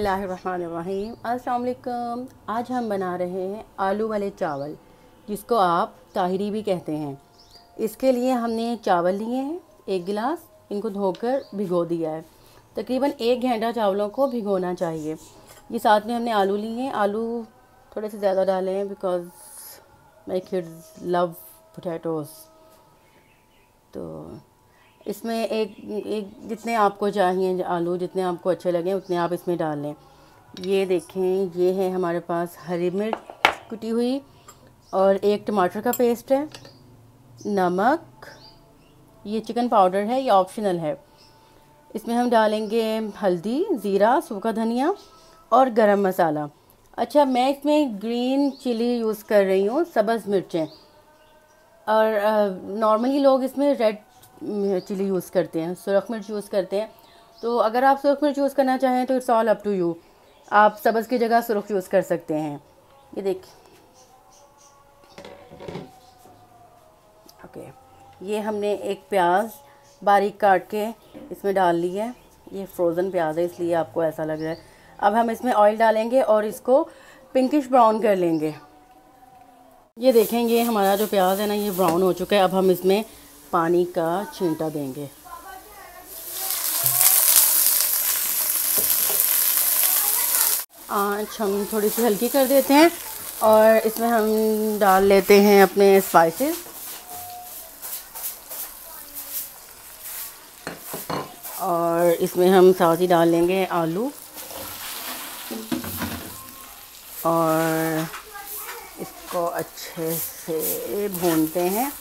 बिस्मिल्लाहिर्रहमानिर्रहीम। अस्सलाम वालेकुम। आज हम बना रहे हैं आलू वाले चावल, जिसको आप ताहिरी भी कहते हैं। इसके लिए हमने चावल लिए हैं 1 गिलास, इनको धोकर भिगो दिया है। तकरीबन 1 घंटा चावलों को भिगोना चाहिए। ये साथ में हमने आलू लिए हैं। आलू थोड़े से ज़्यादा डाले हैं because my kids love potatoes. तो इसमें एक जितने आपको चाहिए आलू, जितने आपको अच्छे लगें उतने आप इसमें डाल लें। ये देखें, ये है हमारे पास हरी मिर्च कुटी हुई और 1 टमाटर का पेस्ट है, नमक, ये चिकन पाउडर है, ये ऑप्शनल है। इसमें हम डालेंगे हल्दी, ज़ीरा, सूखा धनिया और गरम मसाला। अच्छा, मैं इसमें ग्रीन चिली यूज़ कर रही हूँ, सब्ज़ मिर्चें। और नॉर्मली लोग इसमें रेड चिली यूज़ करते हैं, सुरख मिर्च यूज़ करते हैं। तो अगर आप सुरख मिर्च यूज़ करना चाहें तो it's all up to you, आप सब्ज़ की जगह सुरख यूज़ कर सकते हैं। ये देखिए, ओके, ये हमने एक प्याज बारीक काट के इसमें डाल ली है। ये फ्रोज़न प्याज है इसलिए आपको ऐसा लग रहा है। अब हम इसमें ऑयल डालेंगे और इसको पिंकिश ब्राउन कर लेंगे। ये देखें, ये हमारा जो प्याज है ना, ये ब्राउन हो चुका है। अब हम इसमें पानी का छींटा देंगे। आँच हम थोड़ी सी हल्की कर देते हैं और इसमें हम डाल लेते हैं अपने स्पाइसेस। और इसमें हम साथ ही डाल लेंगे आलू और इसको अच्छे से भूनते हैं।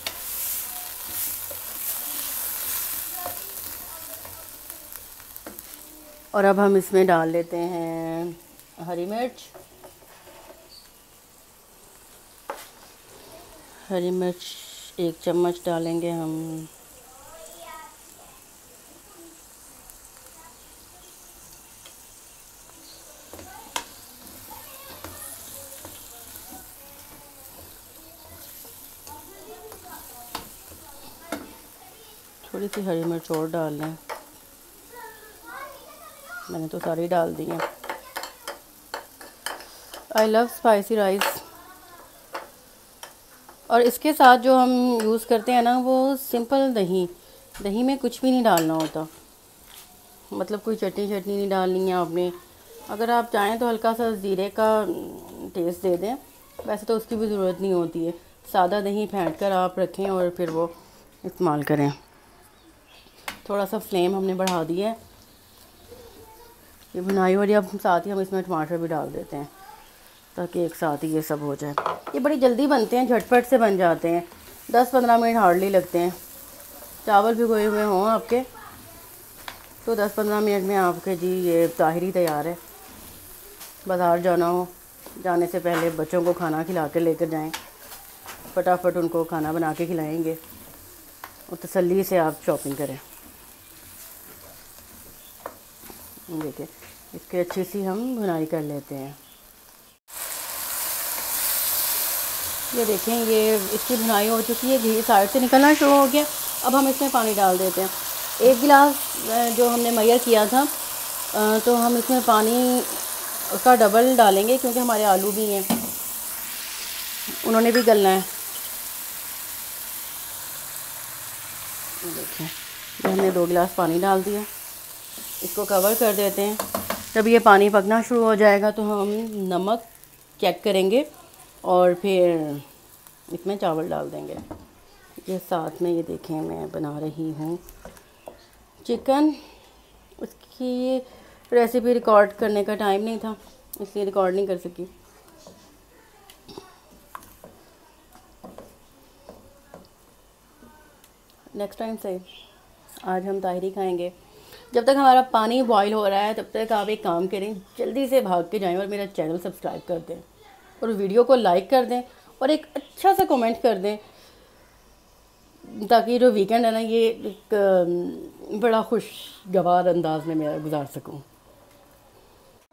और अब हम इसमें डाल लेते हैं हरी मिर्च। हरी मिर्च 1 चम्मच डालेंगे हम। थोड़ी सी हरी मिर्च और डाल लें, मैंने तो सारी डाल दी हैं। I love spicy rice. और इसके साथ जो हम यूज़ करते हैं ना, वो सिंपल दही में कुछ भी नहीं डालना होता। मतलब कोई चटनी नहीं डालनी है आपने। अगर आप चाहें तो हल्का सा ज़ीरे का टेस्ट दे दें, वैसे तो उसकी भी ज़रूरत नहीं होती है। सादा दही फेंट कर आप रखें और फिर वो इस्तेमाल करें। थोड़ा सा फ्लेम हमने बढ़ा दिया है, ये भुनाई हो रही है। अब साथ ही हम इसमें टमाटर भी डाल देते हैं ताकि एक साथ ही ये सब हो जाए। ये बड़ी जल्दी बनते हैं, झटपट से बन जाते हैं, 10-15 मिनट हार्डली लगते हैं। चावल भिगोए हुए हों आपके तो 10-15 मिनट में आपके जी ये ताहिरी तैयार है। बाज़ार जाना हो, जाने से पहले बच्चों को खाना खिला कर लेकर जाएं, फटाफट उनको खाना बना के खिलाएंगे और तसल्ली से आप शॉपिंग करें। देखिए, इसकी अच्छी सी हम भुनाई कर लेते हैं। ये देखें, ये इसकी भुनाई हो चुकी है, घी साइड से निकलना शुरू हो गया। अब हम इसमें पानी डाल देते हैं। 1 गिलास जो हमने मैयर किया था, तो हम इसमें पानी उसका डबल डालेंगे क्योंकि हमारे आलू भी हैं, उन्होंने भी गलना है। देखें, ये हमने 2 गिलास पानी डाल दिया। इसको कवर कर देते हैं। जब ये पानी पकना शुरू हो जाएगा तो हम नमक चेक करेंगे और फिर इसमें चावल डाल देंगे। ये साथ में ये देखें, मैं बना रही हूँ चिकन। उसकी रेसिपी रिकॉर्ड करने का टाइम नहीं था, इसलिए रिकॉर्ड नहीं कर सकी। नेक्स्ट टाइम से आज हम ताहिरी खाएंगे। जब तक हमारा पानी बॉईल हो रहा है तब तक आप एक काम करें, जल्दी से भाग के जाएं और मेरा चैनल सब्सक्राइब कर दें और वीडियो को लाइक कर दें और एक अच्छा सा कमेंट कर दें, ताकि जो वीकेंड है ना, ये एक बड़ा खुशगवार अंदाज में मैं गुजार सकूं।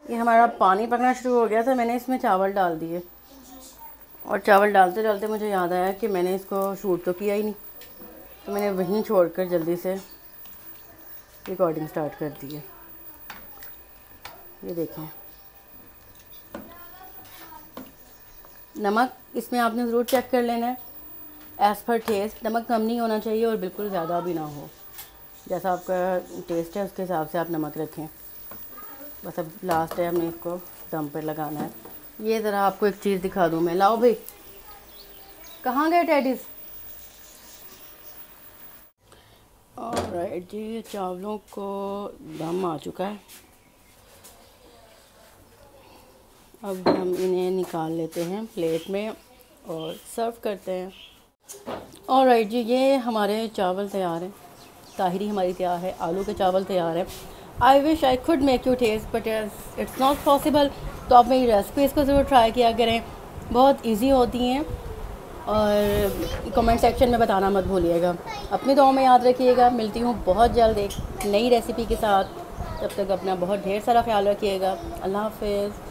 ये हमारा पानी पकना शुरू हो गया था, मैंने इसमें चावल डाल दिए और चावल डालते डालते मुझे याद आया कि मैंने इसको शूट तो किया ही नहीं, तो मैंने वहीं छोड़कर जल्दी से रिकॉर्डिंग स्टार्ट कर दी है। ये देखें, नमक इसमें आपने ज़रूर चेक कर लेना है एज़ पर टेस्ट। नमक कम नहीं होना चाहिए और बिल्कुल ज़्यादा भी ना हो, जैसा आपका टेस्ट है उसके हिसाब से आप नमक रखें। बस अब लास्ट है, हमने इसको दम पर लगाना है। ये ज़रा आपको एक चीज़ दिखा दूँ मैं, लाओ भाई, कहाँ गए टेडीज़। ऑलराइट जी, चावलों को दम आ चुका है। अब हम इन्हें निकाल लेते हैं प्लेट में और सर्व करते हैं। ऑलराइट जी, ये हमारे चावल तैयार हैं, ताहिरी हमारी तैयार है, आलू के चावल तैयार है। I wish I could make you taste but it's not possible. तो आप मेरी रेसिपीज़ को ज़रूर ट्राई किया करें, बहुत इजी होती हैं। और कमेंट सेक्शन में बताना मत भूलिएगा। अपनी दुआओं में याद रखिएगा। मिलती हूँ बहुत जल्द एक नई रेसिपी के साथ। तब तक अपना बहुत ढेर सारा ख्याल रखिएगा। अल्लाह हाफ़िज़।